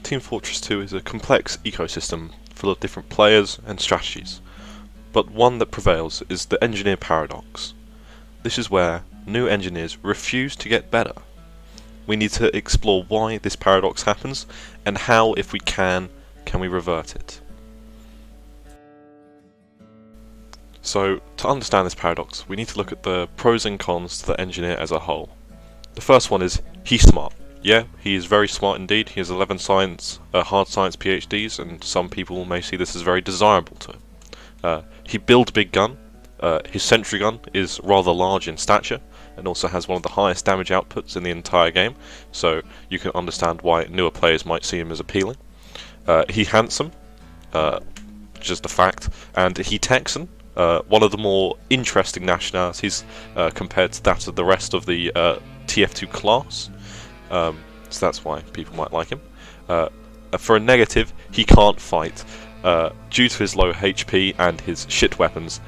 Team Fortress 2 is a complex ecosystem full of different players and strategies, but one that prevails is the engineer paradox. This is where new engineers refuse to get better. We need to explore why this paradox happens and how, if we can we revert it. So, to understand this paradox, we need to look at the pros and cons to the engineer as a whole. The first one is, he's smart. Yeah, he is very smart indeed. He has 11 hard science PhDs, and some people may see this as very desirable to him. He builds a big gun. His sentry gun is rather large in stature, and also has one of the highest damage outputs in the entire game, so you can understand why newer players might see him as appealing. He's handsome, just a fact, and he Texan, one of the more interesting nationalities compared to that of the rest of the TF2 class, so that's why people might like him. For a negative, he can't fight. Due to his low HP and his shit weapons,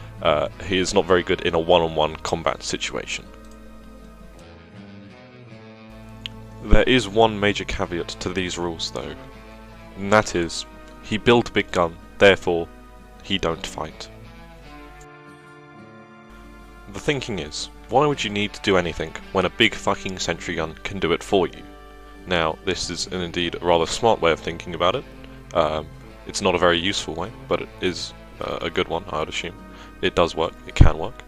he is not very good in a one-on-one combat situation. There is one major caveat to these rules though, and that is, he built a big gun, therefore he don't fight. The thinking is, why would you need to do anything when a big fucking sentry gun can do it for you? Now, this is indeed a rather smart way of thinking about it. It's not a very useful way, but it is a good one, I would assume. It does work, it can work.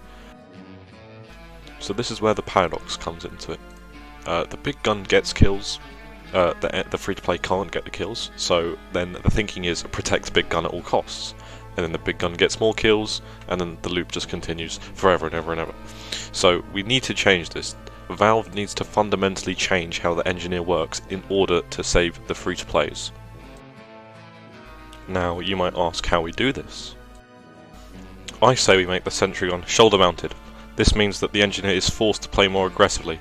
So this is where the paradox comes into it. The big gun gets kills, the free-to-play can't get the kills, so then the thinking is protect the big gun at all costs. And then the big gun gets more kills, and then the loop just continues forever and ever and ever. So we need to change this. Valve needs to fundamentally change how the engineer works in order to save the free-to-plays. Now, you might ask how we do this. I say we make the sentry gun shoulder-mounted. This means that the engineer is forced to play more aggressively.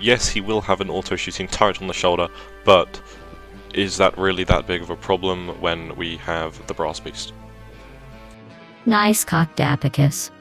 Yes, he will have an auto-shooting turret on the shoulder, but is that really that big of a problem when we have the Brass Beast? Nice cocked Dapicus.